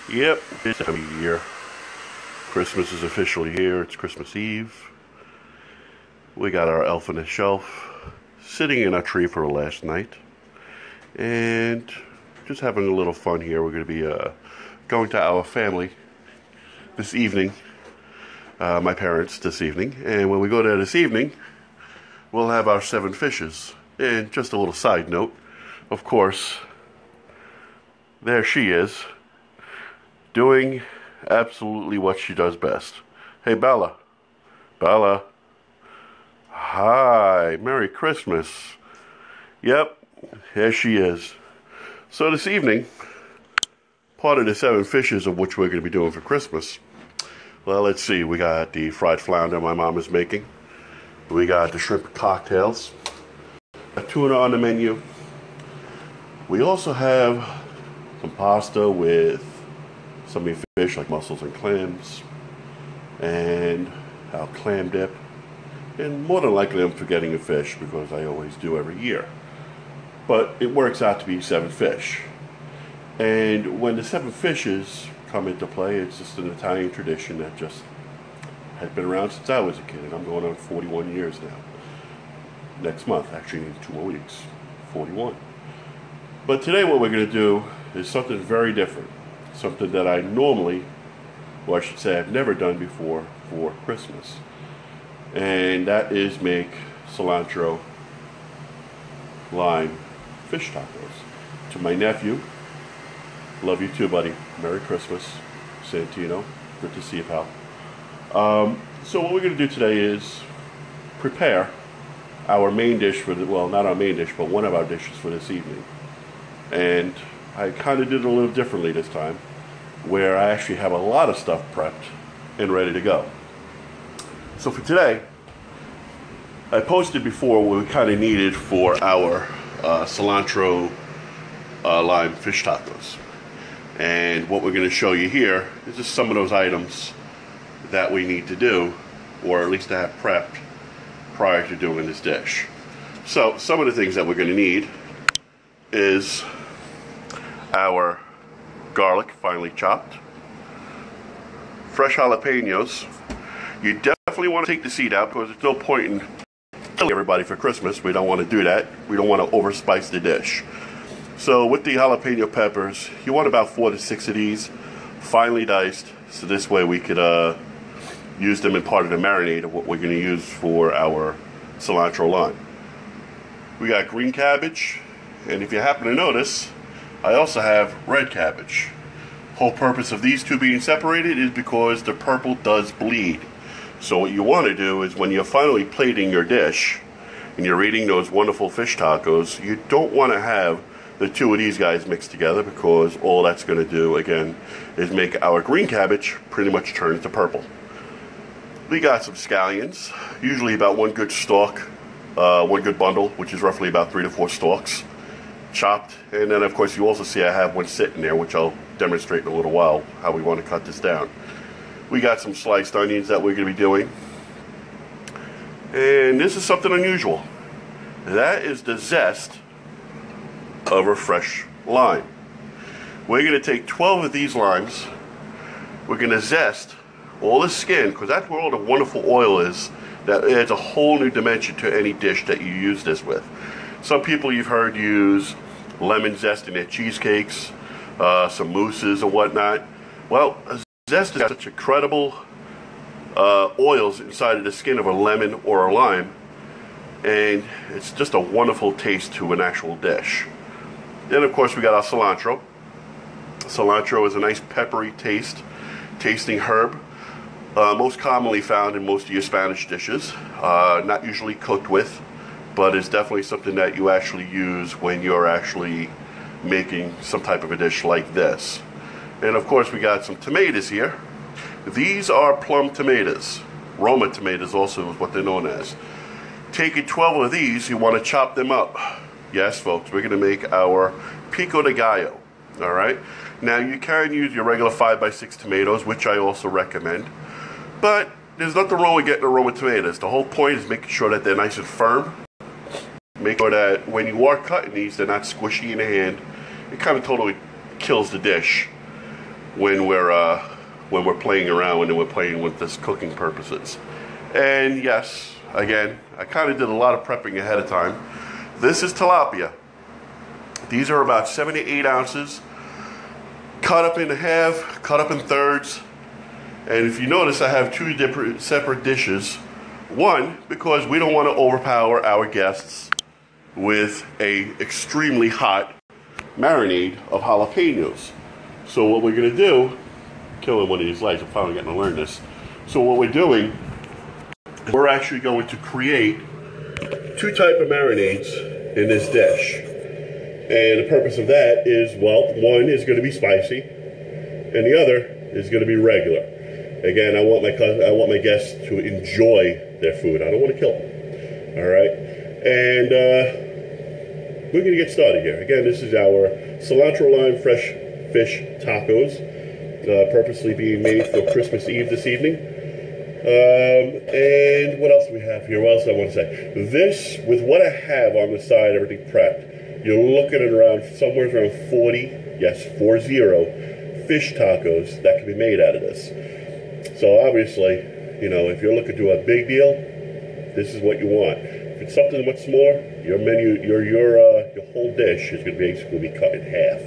Yep, it's time of year. Christmas is officially here. It's Christmas Eve. We got our elf on the shelf sitting in our tree for the last night. And just having a little fun here. We're going to be going to our family this evening. My parents this evening. And when we go there this evening, we'll have our 7 fishes. And just a little side note, of course, there she is, doing absolutely what she does best. Hey, Bella. Bella. Hi. Merry Christmas. Yep, here she is. So this evening, part of the 7 fishes of which we're going to be doing for Christmas. Well, let's see. We got the fried flounder my mom is making. We got the shrimp cocktails. A tuna on the menu. We also have some pasta with some meat fish like mussels and clams, and our clam dip, and more than likely I'm forgetting a fish because I always do every year, but it works out to be 7 fish. And when the 7 fishes come into play, it's just an Italian tradition that just has been around since I was a kid, and I'm going on 41 years now. Next month, actually in 2 more weeks, 41. But today what we're going to do is something very different. Something that I normally, or I should say I've never done before for Christmas. And that is make cilantro lime fish tacos. To my nephew, love you too, buddy. Merry Christmas, Santino. Good to see you, pal. So what we're going to do today is prepare our main dish for the, well, not our main dish, but one of our dishes for this evening. And I kind of did it a little differently this time, where I actually have a lot of stuff prepped and ready to go. So for today, I posted before what we kind of needed for our cilantro lime fish tacos. And what we're going to show you here is just some of those items that we need to do, or at least to have prepped prior to doing this dish. So some of the things that we're going to need is our garlic finely chopped, fresh jalapenos. You definitely want to take the seed out because there's no point in killing everybody for Christmas. We don't want to do that. We don't want to overspice the dish. So with the jalapeno peppers, you want about 4 to 6 of these finely diced, so this way we could use them in part of the marinade of what we're going to use for our cilantro lime. We got green cabbage, and if you happen to notice, I also have red cabbage. Whole purpose of these two being separated is because the purple does bleed. So what you want to do is when you're finally plating your dish and you're eating those wonderful fish tacos, you don't want to have the two of these guys mixed together, because all that's going to do again is make our green cabbage pretty much turn to purple. We got some scallions, usually about 1 good stalk, 1 good bundle, which is roughly about 3 to 4 stalks, chopped. And then of course you also see I have one sitting there, which I'll demonstrate in a little while how we want to cut this down. We got some sliced onions that we're going to be doing. And this is something unusual. That is the zest of a fresh lime. We're going to take 12 of these limes. We're going to zest all the skin, because that's where all the wonderful oil is. That adds a whole new dimension to any dish that you use this with. Some people you've heard use lemon zest in their cheesecakes, some mousses or whatnot. Well, zest is such incredible oils inside of the skin of a lemon or a lime, and it's just a wonderful taste to an actual dish. Then of course we got our cilantro. Cilantro is a nice peppery tasting herb. Most commonly found in most of your Spanish dishes. Not usually cooked with, but it's definitely something that you actually use when you're actually making some type of a dish like this. And of course we got some tomatoes here. These are plum tomatoes. Roma tomatoes also is what they're known as. Taking 12 of these, you want to chop them up. Yes folks, we're going to make our pico de gallo. Alright, now you can use your regular 5x6 tomatoes, which I also recommend. But there's nothing wrong with getting a Roma tomatoes. The whole point is making sure that they're nice and firm. Make sure that when you are cutting these, they're not squishy in the hand. It kind of totally kills the dish. when we're playing around, when we're playing with this cooking purposes. And yes, again, I kind of did a lot of prepping ahead of time. This is tilapia. These are about 7 to 8 ounces, cut up in half, cut up in thirds. And if you notice, I have 2 different separate dishes. One, because we don't want to overpower our guests with a extremely hot marinade of jalapenos. So what we're going to do, killing one of these lights, I'm finally getting to learn this. So what we're doing, we're actually going to create 2 types of marinades in this dish. And the purpose of that is, well, one is going to be spicy, and the other is going to be regular. Again, I want my guests to enjoy their food. I don't want to kill them. All right, and we're going to get started here. Again, this is our cilantro lime fresh fish tacos, purposely being made for Christmas Eve this evening. And what else do we have here? What else do I want to say? This, with what I have on the side, everything prepped, you're looking at around somewhere around 40, yes, 40 fish tacos that can be made out of this. So obviously, you know, if you're looking to do a big deal, this is what you want. If it's something much more, your menu, your whole dish is going to basically be cut in half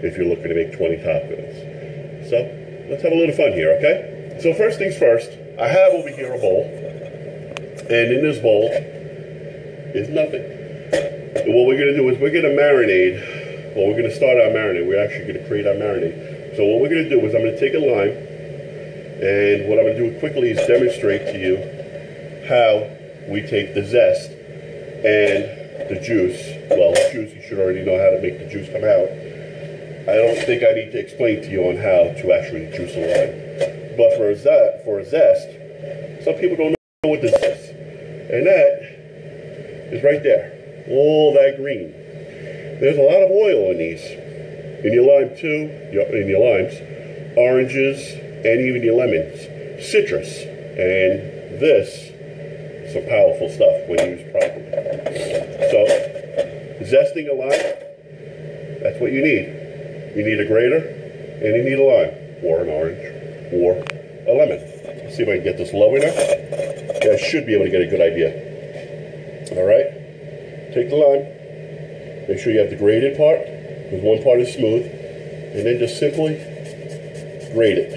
if you're looking to make 20 tacos. So let's have a little fun here, okay? So first things first, I have over here a bowl, and in this bowl is nothing. And what we're going to do is we're going to marinate. Well, we're going to start our marinade. We're actually going to create our marinade. So what we're going to do is I'm going to take a lime, and what I'm going to do quickly is demonstrate to you how we take the zest and the juice. Well, the juice, you should already know how to make the juice come out. I don't think I need to explain to you on how to actually juice a lime. But for a zest, some people don't know what this is. And that is right there. All that green. There's a lot of oil in these. In your lime too, in your limes, oranges, and even your lemons. Citrus. And this is some powerful stuff when used properly. So, zesting a lime, that's what you need. You need a grater, and you need a lime, or an orange, or a lemon. Let's see if I can get this low enough. Yeah, I should be able to get a good idea. All right, take the lime, make sure you have the grated part, because one part is smooth, and then just simply grate it.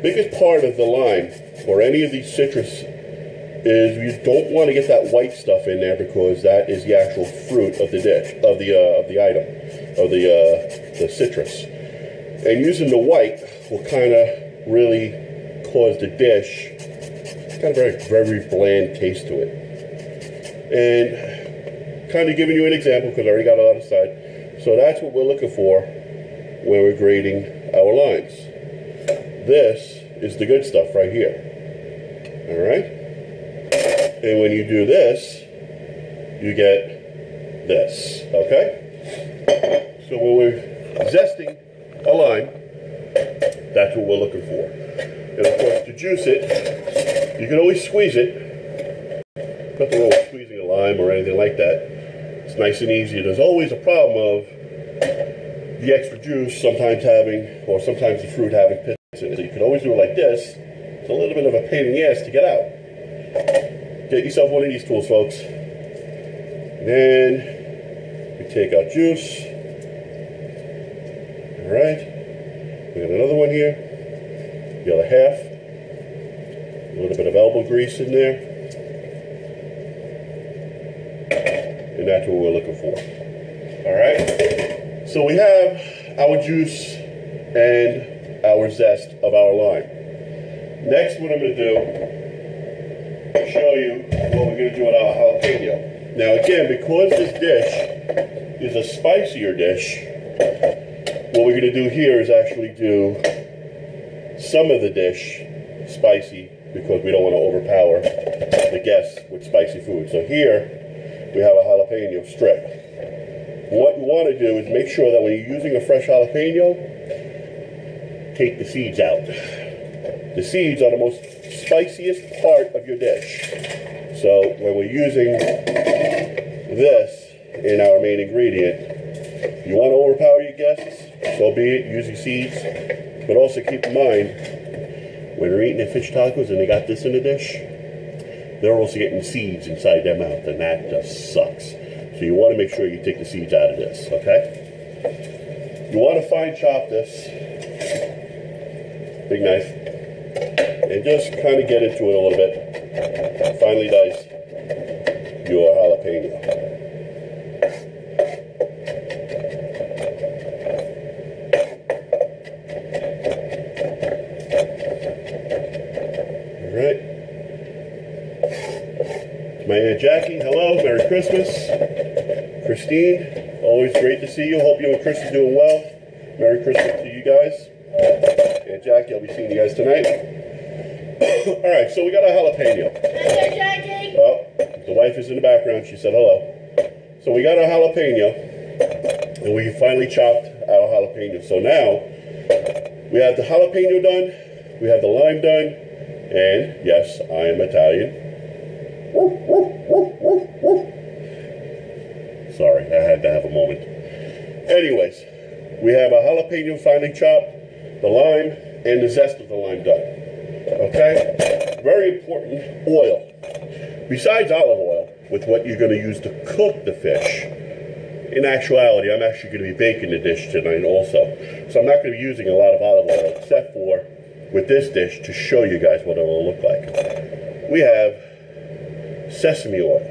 Biggest part of the lime, or any of these citrus, is you don't want to get that white stuff in there, because that is the actual fruit of the dish, of the item, of the citrus. And using the white will kind of really cause the dish kind of a very bland taste to it. And kind of giving you an example, because I already got a lot aside. So that's what we're looking for when we're grading our limes. This is the good stuff right here. All right? And when you do this, you get this, okay? So when we're zesting a lime, that's what we're looking for. And of course, to juice it, you can always squeeze it. Nothing wrong with squeezing a lime or anything like that. It's nice and easy. There's always a problem of the extra juice sometimes sometimes the fruit having pits in it. So you can always do it like this. It's a little bit of a pain in the ass to get out. Get yourself one of these tools, folks. And then we take our juice. All right. We got another one here. The other half. A little bit of elbow grease in there. And that's what we're looking for. All right. So we have our juice and our zest of our lime. Next, what I'm going to do, show you what we're going to do with our jalapeno. Now again, because this dish is a spicier dish, what we're going to do here is actually do some of the dish spicy, because we don't want to overpower the guests with spicy food. So here we have a jalapeno strip. What you want to do is make sure that when you're using a fresh jalapeno, take the seeds out. The seeds are the most spiciest part of your dish. So when we're using this in our main ingredient, You want to overpower your guests, so be it, using seeds. But also keep in mind, when they're eating their fish tacos and they got this in the dish, they're also getting seeds inside their mouth, and that just sucks. So you want to make sure you take the seeds out of this, okay? You want to fine chop this, big knife, and just kind of get into it a little bit. Finely dice your jalapeno. Alright. My Aunt Jackie, hello, Merry Christmas. Christine, always great to see you. Hope you and Chris are doing well. Merry Christmas to you guys. Aunt Jackie, I'll be seeing you guys tonight. Alright, so we got a jalapeno. Hello, Jackie. Oh, the wife is in the background. She said hello. So we got a jalapeno, and we finally chopped our jalapeno. So now, we have the jalapeno done, we have the lime done, and yes, I am Italian. Sorry, I had to have a moment. Anyways, we have a jalapeno finely chopped, the lime, and the zest of the lime done. Okay? Very important, oil. Besides olive oil, with what you're going to use to cook the fish, in actuality, I'm actually going to be baking the dish tonight also. So I'm not going to be using a lot of olive oil, except for with this dish to show you guys what it will look like. We have sesame oil.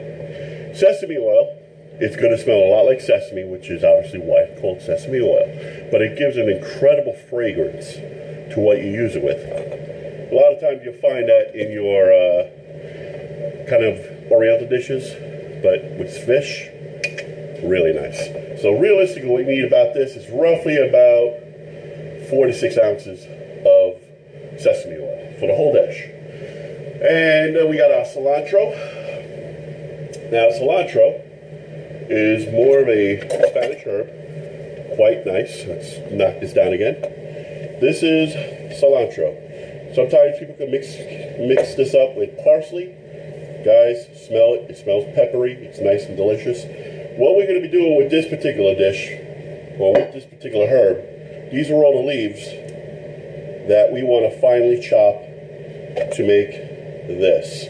Sesame oil, it's going to smell a lot like sesame, which is obviously why it's called sesame oil. But it gives an incredible fragrance to what you use it with. A lot of times you'll find that in your kind of oriental dishes, but with fish, really nice. So realistically, what you need about this is roughly about 4 to 6 ounces of sesame oil for the whole dish. And then we got our cilantro. Now, cilantro is more of a Spanish herb, quite nice. Let's knock this down again. This is cilantro. Sometimes people can mix this up with parsley. Guys, smell it. It smells peppery. It's nice and delicious. What we're going to be doing with this particular dish, or with this particular herb, these are all the leaves that we want to finely chop to make this.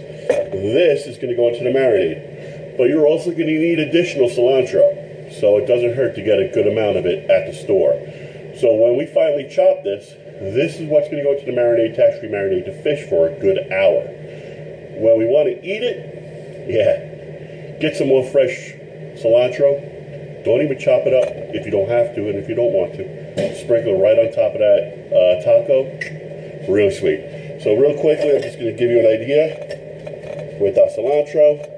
This is going to go into the marinade. But you're also going to need additional cilantro, so it doesn't hurt to get a good amount of it at the store. So when we finally chop this, this is what's going to go into the marinade to actually marinate the fish for a good hour. When we want to eat it, yeah, get some more fresh cilantro. Don't even chop it up if you don't have to, and if you don't want to. Sprinkle it right on top of that taco. Really sweet. So real quickly, I'm just going to give you an idea with our cilantro.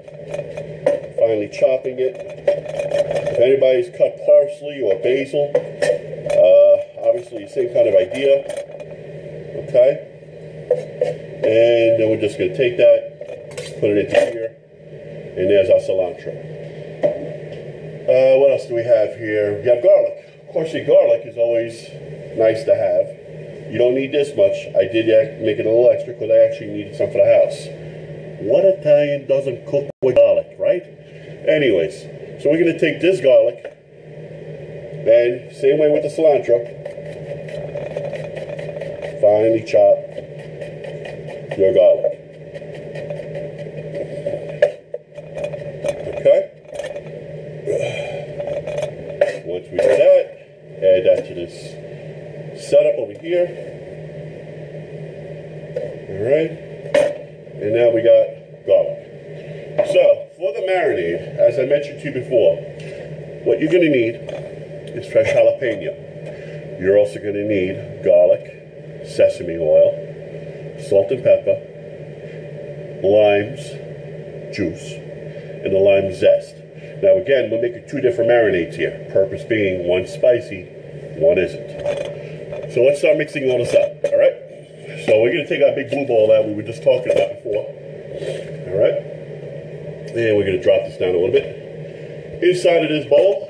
Finally chopping it. If anybody's cut parsley or basil, obviously the same kind of idea. Okay? And then we're just going to take that, put it into here, and there's our cilantro. What else do we have here? We have garlic. Of course, your garlic is always nice to have. You don't need this much. I did make it a little extra because I actually needed some for the house. What Italian doesn't cook with garlic, right? Anyways, so we're going to take this garlic, and same way with the cilantro, finely chop your garlic. Okay? Once we do that, add that to this setup over here. Alright? And now we got garlic. So, for the marinade, as I mentioned to you before, what you're going to need is fresh jalapeno. You're also going to need garlic, sesame oil, salt and pepper, limes, juice, and the lime zest. Now again, we're making 2 different marinades here. Purpose being, one spicy, one isn't. So let's start mixing all this up, alright? So we're going to take our big blue ball that we were just talking about before. Alright? And we're going to drop this down a little bit. Inside of this bowl,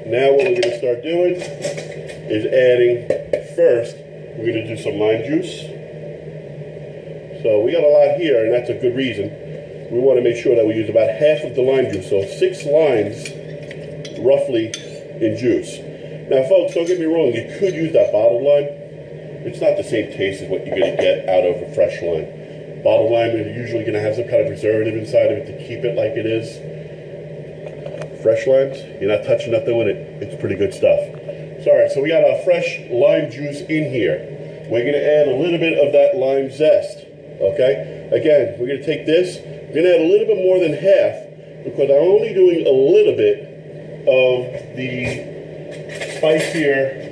now what we're going to start doing is adding, first, we're going to do some lime juice. So we got a lot here, and that's a good reason. we want to make sure that we use about half of the lime juice, so 6 limes roughly in juice. Now folks, don't get me wrong, you could use that bottled lime. It's not the same taste as what you're going to get out of a fresh lime. Bottled lime is usually going to have some kind of preservative inside of it to keep it like it is. Fresh limes, you're not touching nothing with it. It's pretty good stuff. So, all right, so we got our fresh lime juice in here. We're going to add a little bit of that lime zest, okay? Again, we're going to take this, we're going to add a little bit more than half because I'm only doing a little bit of the spicier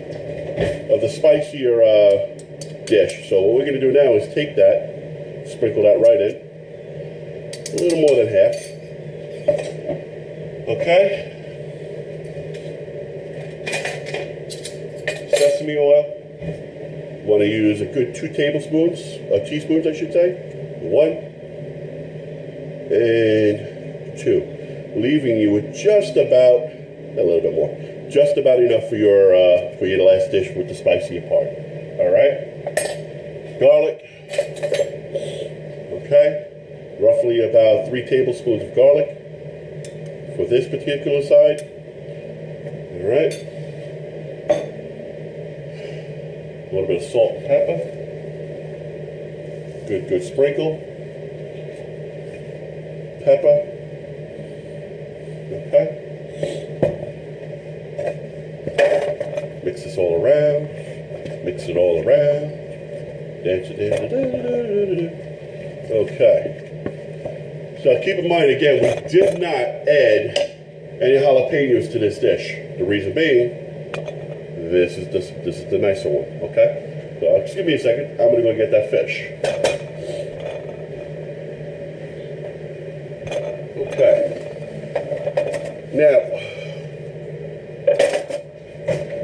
dish. So what we're going to do now is take that, sprinkle that right in, a little more than half. Okay. Sesame oil. Want to use a good 2 tablespoons, teaspoons I should say. 1 and 2. Leaving you with just about, a little bit more, just about enough for your last dish with the spicier part. All right. Garlic. Okay. Roughly about 3 tablespoons of garlic for this particular side. All right. A little bit of salt and pepper. Good sprinkle. Pepper. Okay. Mix this all around. Mix it all around. Okay. So keep in mind, again, we did not add any jalapenos to this dish. The reason being, this is the nicer one, okay? So just give me a second. I'm going to go get that fish. Okay. Now,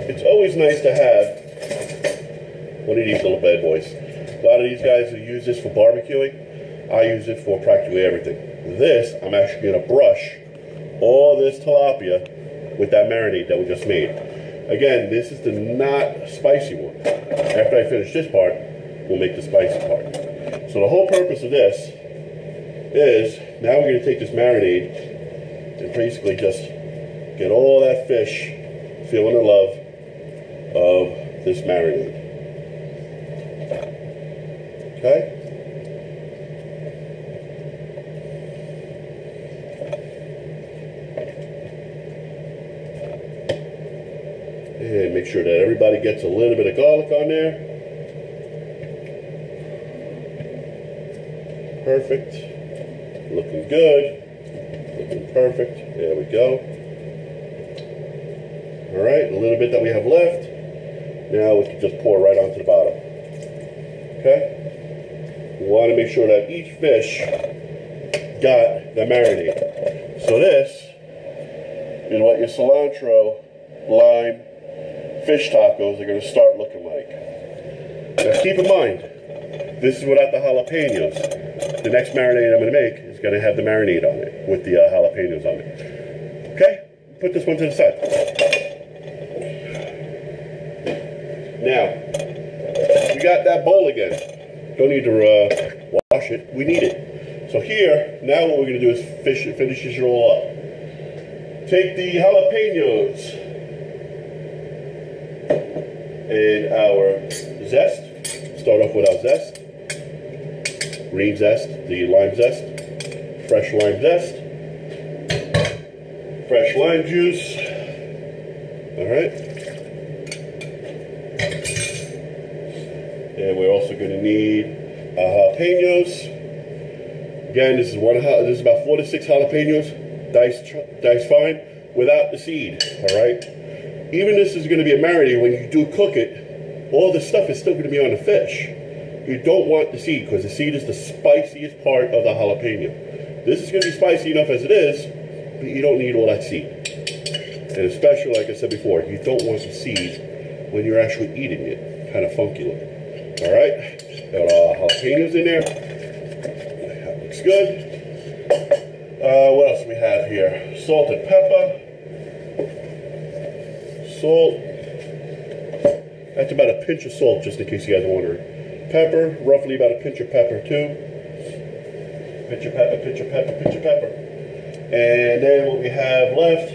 it's always nice to have one of these little bad boys. A lot of these guys use this for barbecuing. I use it for practically everything. This, I'm actually going to brush all this tilapia with that marinade that we just made. Again, this is the not spicy one. After I finish this part, we'll make the spicy part. So the whole purpose of this is, now we're going to take this marinade and basically just get all that fish feeling the love of this marinade. Okay? And make sure that everybody gets a little bit of garlic on there. Perfect. Looking good. Looking perfect. There we go. All right, a little bit that we have left. Now we can just pour right onto the bottom. Okay? We want to make sure that each fish got the marinade. So this is what your cilantro lime fish tacos are going to start looking like. Now keep in mind, this is without the jalapenos. The next marinade I'm going to make is going to have the marinade on it, with the jalapenos on it. Okay? Put this one to the side. Now, we got that bowl again. Don't need to wash it. We need it. So here, now what we're going to do is finish it all up. Take the jalapenos and our zest. Start off with our zest. Green zest, the lime zest. Fresh lime zest. Fresh lime juice. All right. And we're also going to need jalapenos. Again, this is about 4 to 6 jalapenos, diced fine, without the seed. All right. Even this is going to be a marinade. When you do cook it, all the stuff is still going to be on the fish. You don't want the seed because the seed is the spiciest part of the jalapeno. This is going to be spicy enough as it is, but you don't need all that seed. And especially, like I said before, you don't want the seed when you're actually eating it. Kind of funky looking. All right, got our jalapenos in there. That looks good. What else do we have here? Salt and pepper. Salt. That's about a pinch of salt, just in case you guys are wondering. Pepper, roughly about a pinch of pepper too. Pinch of pepper, pinch of pepper, pinch of pepper. And then what we have left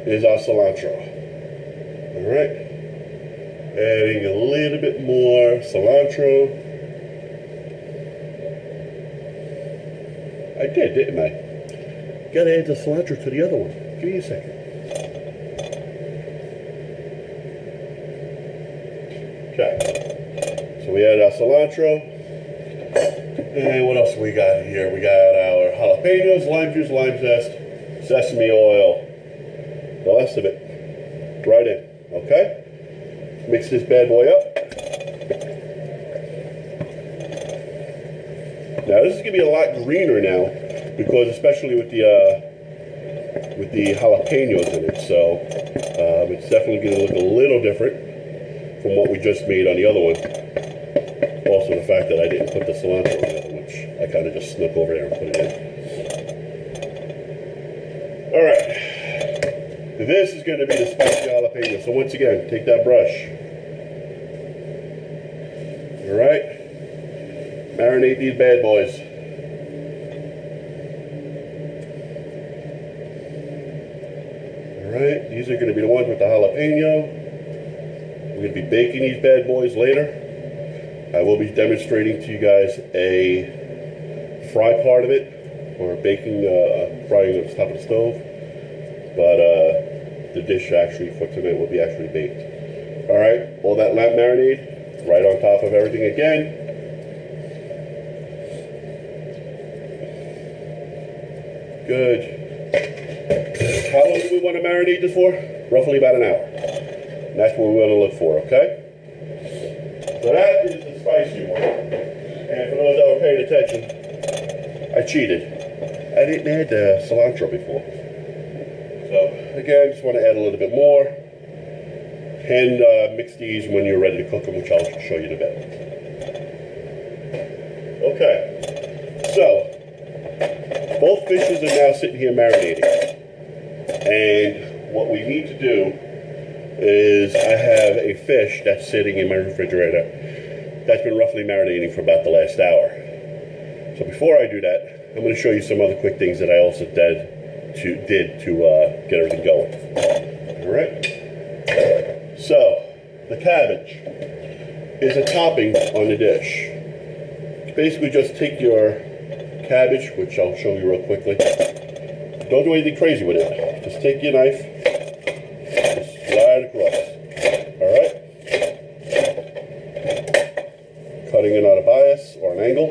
is our cilantro. All right. Adding a little bit more cilantro. I did, didn't I? Gotta add the cilantro to the other one. Give me a second. Okay. So we add our cilantro. And what else we got here? We got our jalapenos, lime juice, lime zest, sesame oil. The rest of it. Right in. Okay? Mix this bad boy up. Now this is gonna be a lot greener now, because especially with the jalapenos in it, so it's definitely gonna look a little different from what we just made on the other one. Also the fact that I didn't put the cilantro in it, which I kind of just snuck over there and put it in. Alright, this is going to be the spicy jalapeno. So once again, take that brush. Alright, marinate these bad boys. Alright, these are going to be the ones with the jalapeno. We're going to be baking these bad boys later. I will be demonstrating to you guys a fry part of it, or baking, frying on the top of the stove, but the dish actually for tonight will be actually baked. Alright, all that lamb marinade right on top of everything again. Good. How long do we want to marinate this for? Roughly about an hour. And that's what we want to look for, okay? So that is the spicy one. And for those that were paying attention, I cheated. I didn't add the cilantro before. So again, just want to add a little bit more. And mix these when you're ready to cook them, which I'll show you in a bit. Okay, so both fishes are now sitting here marinating. And what we need to do is I have a fish that's sitting in my refrigerator that's been roughly marinating for about the last hour. So before I do that, I'm going to show you some other quick things that I also did to get everything going. All right. So the cabbage is a topping on the dish. Basically, just take your cabbage, which I'll show you real quickly. Don't do anything crazy with it. Just take your knife. Slide across. Alright? Cutting it on a bias or an angle,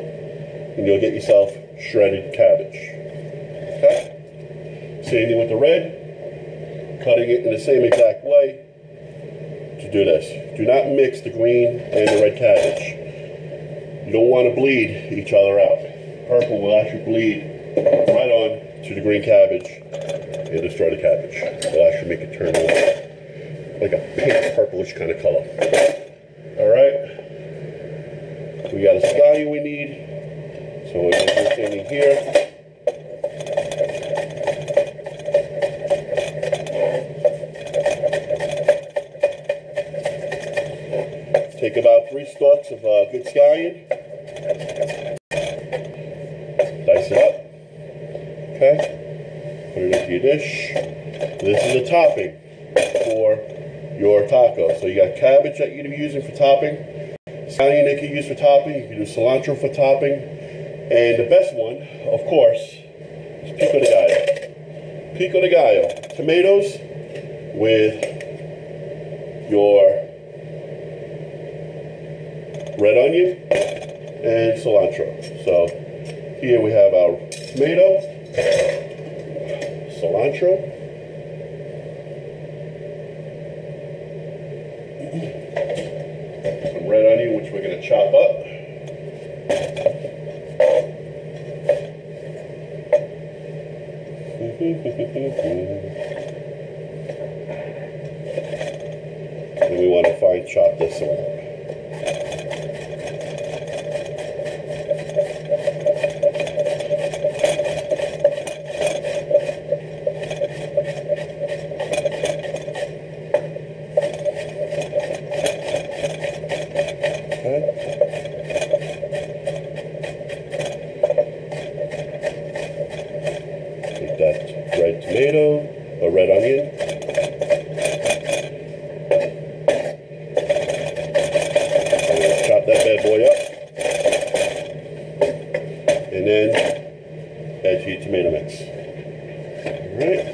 and you'll get yourself shredded cabbage. Okay? Same thing with the red. Cutting it in the same exact way to do this. Do not mix the green and the red cabbage. You don't want to bleed each other out. Purple will actually bleed right on to the green cabbage and destroy the cabbage. It'll actually make it turn like a pink purplish kind of color. Alright, we got a scallion we need, so we're going to do standing here. Take about 3 stalks of good scallion, dice it up, okay, put it into your dish. This is a topping for your taco. So you got cabbage that you're going to be using for topping, scallion that you can use for topping, you can do cilantro for topping, and the best one, of course, is pico de gallo. Pico de gallo, tomatoes with your red onion and cilantro. So here we have our tomato, cilantro, some red onion, which we're going to chop up. And we want to fine chop this one. in. Chop that bad boy up. And then add to your tomato mix. Alright.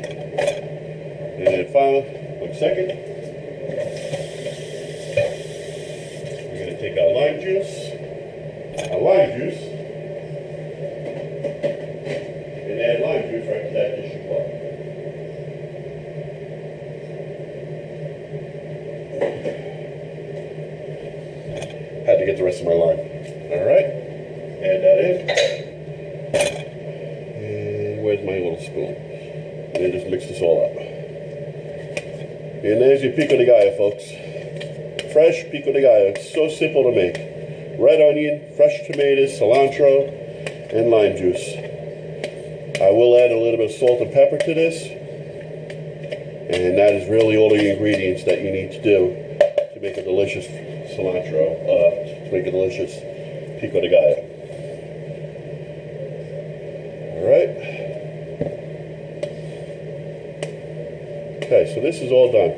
And then finally, 1 second. We're going to take our lime juice. And add lime juice right to that dish as well. Had to get the rest of my lime. Alright. Add that in. And where's my little spoon? And then just mix this all up. And there's your pico de gallo, folks. Fresh pico de gallo. It's so simple to make. Red onion, fresh tomatoes, cilantro, and lime juice. I will add a little bit of salt and pepper to this. And that is really all the ingredients that you need to do to make a delicious cilantro, to make a delicious pico de gallo. Alright. Okay, so this is all done.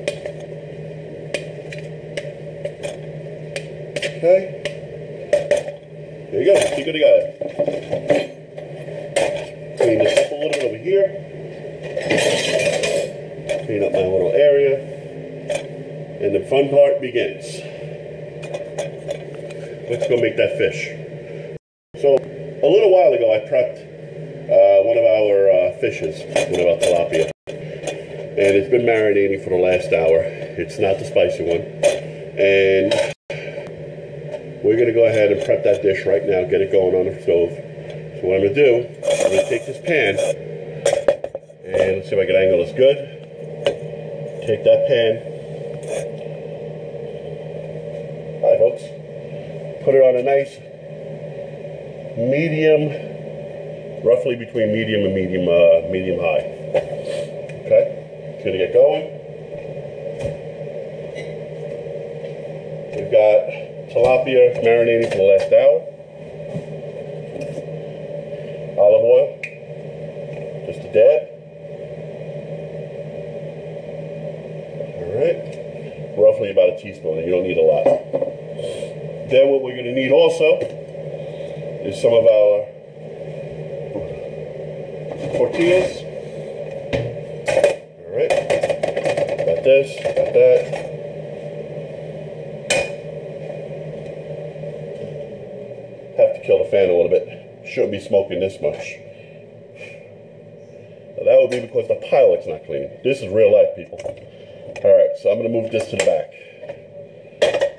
Okay. There you go, pico de gallo. Clean this up a little bit over here. Clean up my little area. And the fun part begins. Let's go make that fish. So, a little while ago I prepped one of our fishes, one of our tilapia. And it's been marinating for the last hour. It's not the spicy one. And we're going to go ahead and prep that dish right now, get it going on the stove. So what I'm going to do, I'm going to take this pan, and let's see if I can angle this good. Take that pan. Hi folks. Put it on a nice medium, roughly between medium and medium high. Okay? It's going to get going. We've got tilapia marinating for the last hour. Olive oil, just a dab. Alright, roughly about a teaspoon, and you don't need a lot. Then what we're going to need also is some of our tortillas. Alright, got this, got that. Have to kill the fan a little bit. Shouldn't be smoking this much. Now that would be because the pilot's not clean. This is real life, people. Alright, so I'm going to move this to the back.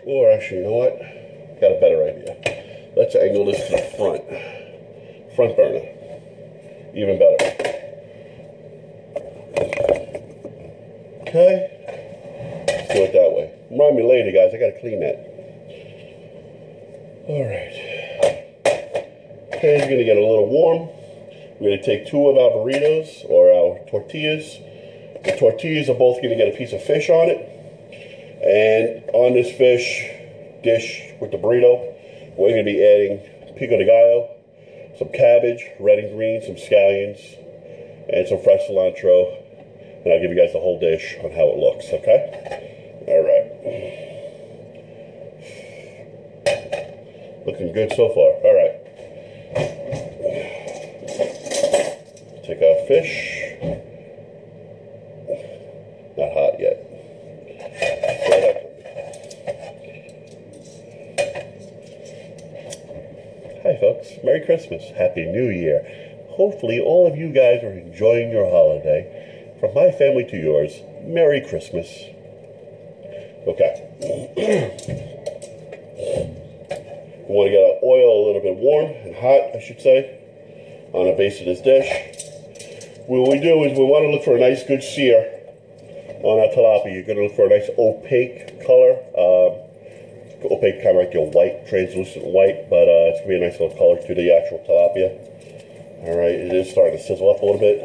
Or actually, you know what? Got a better idea. Let's angle this to the front. Front burner. Even better. Okay. Let's do it that way. Remind me later, guys. I got to clean that. Alright. Pan's going to get a little warm. We're going to take 2 of our burritos, or our tortillas. The tortillas are both going to get a piece of fish on it. And on this fish dish with the burrito, we're going to be adding pico de gallo, some cabbage, red and green, some scallions, and some fresh cilantro. And I'll give you guys the whole dish on how it looks, okay? Alright. Looking good so far. Alright. Take our fish. Not hot yet. Hi folks, Merry Christmas, Happy New Year. Hopefully all of you guys are enjoying your holiday. From my family to yours, Merry Christmas. Okay. We want to get our oil a little bit warm and hot, I should say, on the base of this dish. What we do is we want to look for a nice good sear on our tilapia. You're going to look for a nice opaque color. Opaque, kind of like your white, translucent white, but it's going to be a nice little color to the actual tilapia. Alright, it is starting to sizzle up a little bit.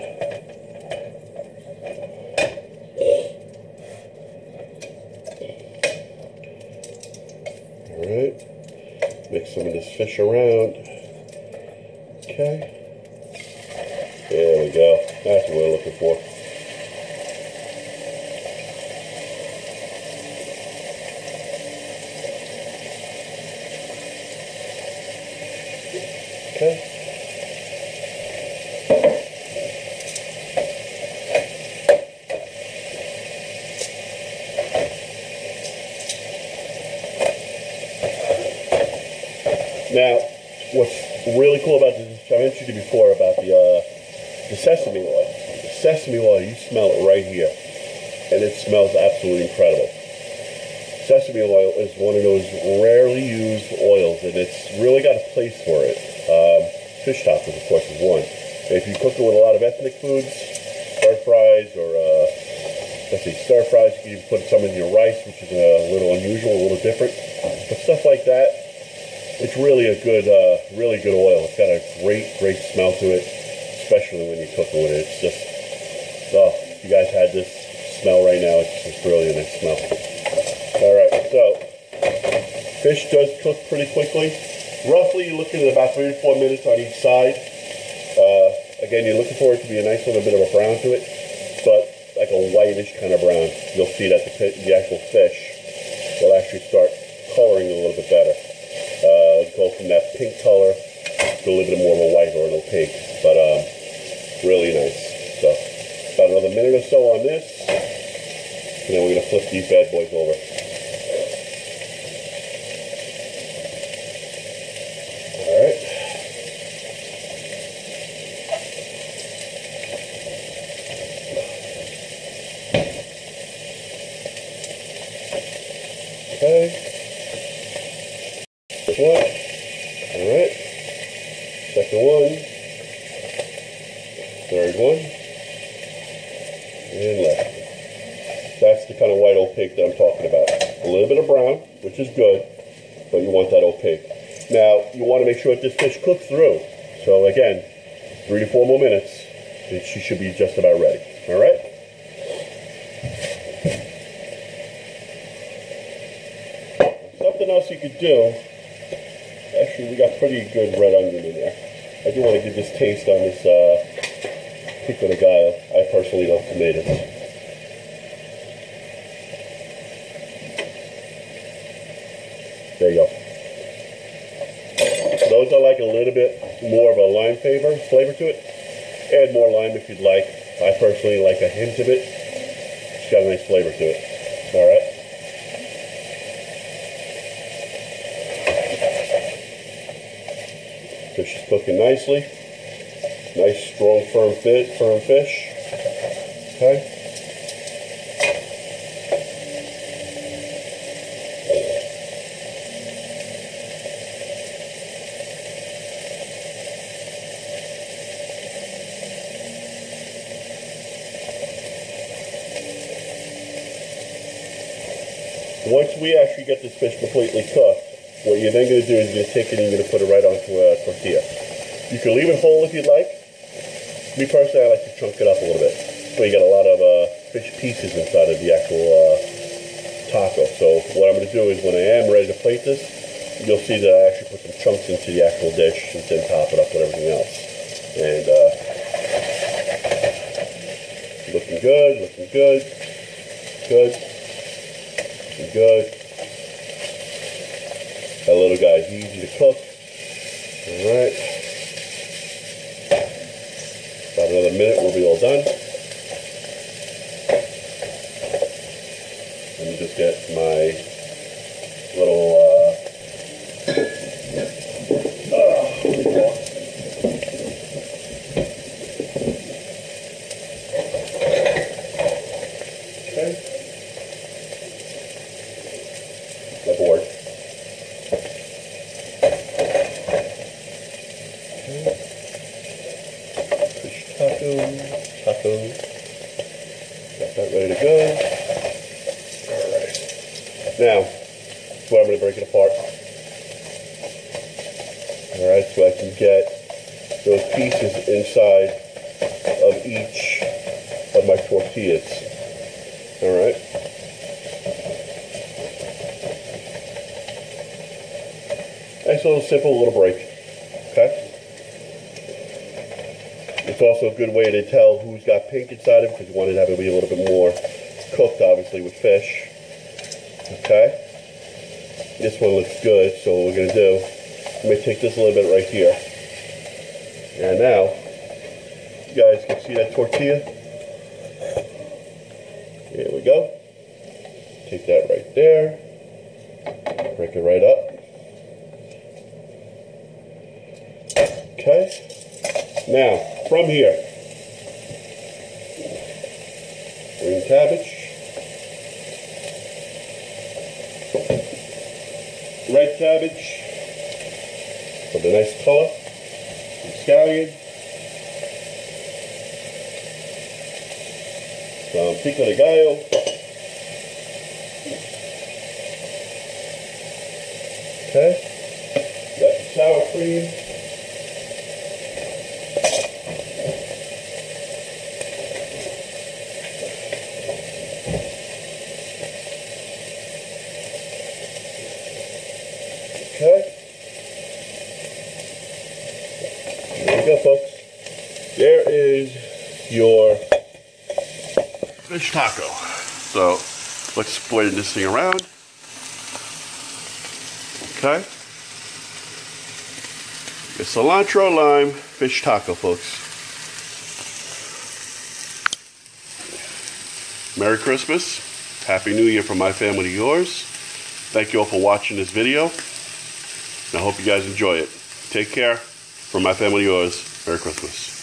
Alright, mix some of this fish around. Okay. There we go. That's what we're looking for. Now, what's really cool about this, I mentioned to you before about the sesame oil. The sesame oil, you smell it right here, and it smells absolutely incredible. Sesame oil is one of those rarely used oils, and it's really got a place for it. Fish tacos, of course, is one. And if you cook it with a lot of ethnic foods, stir fries, or let's see, stir fries, you can put some in your rice, which is a little unusual, a little different. But stuff like that, it's really a good, really good oil. It's got a great, great smell to it, especially when you're cooking with it. It's just, oh, if you guys had this smell right now, it's just really a nice smell. Alright, so fish does cook pretty quickly. Roughly, you're looking at about 3 to 4 minutes on each side. Again, you're looking for it to be a nice little bit of a brown to it, but like a whitish kind of brown. You'll see that the actual fish will actually start coloring a little bit better. Go from that pink color to a little bit more of a white or an opaque, but really nice. So, about another minute or so on this, and then we're going to flip these bad boys over. Okay. First one. Alright. Second one. Third one. And last one. That's the kind of white opaque that I'm talking about. A little bit of brown, which is good, but you want that opaque. Now, you want to make sure that this fish cooks through. So again, 3 to 4 more minutes, and she should be just about ready. Alright? Something else you could do, actually we got pretty good red onion in there. I do want to give this taste on this pico de gallo. I personally love tomatoes. There you go. Those are like a little bit more of a lime flavor to it. Add more lime if you'd like. I personally like a hint of it. It's got a nice flavor to it. Alright. Fish is cooking nicely. Nice, strong, firm fish. Okay. Once we actually get this fish completely cooked, what you're then going to do is you're going to take it and you're going to put it right onto a tortilla. You can leave it whole if you'd like. Me personally, I like to chunk it up a little bit. So you got a lot of fish pieces inside of the actual taco. So what I'm going to do is when I am ready to plate this, you'll see that I actually put some chunks into the actual dish and then top it up with everything else. And looking good, looking good. Good. Looking good. That little guy's easy to cook. Alright. About another minute, we'll be all done. Let me just get my little okay. My board. Fish taco. Got that ready to go. Alright. Now, that's where I'm going to break it apart. Alright, so I can get those pieces inside of each of my tortillas. Alright. Nice little simple little break. Okay. It's also a good way to tell who's got pink inside of it because you want it to have to be a little bit more cooked, obviously, with fish. Okay. This one looks good, so what we're going to do, I'm going to take this a little bit right here. And now, you guys can see that tortilla. Here we go. Take that right there. Break it right up. Now, from here, green cabbage, red cabbage for the nice color, scallion, some pico de gallo, okay, got the sour cream, okay. There you go, folks. There is your fish taco. So let's split this thing around. Okay. The cilantro lime fish taco, folks. Merry Christmas. Happy New Year from my family to yours. Thank you all for watching this video. And I hope you guys enjoy it. Take care. From my family to yours, Merry Christmas.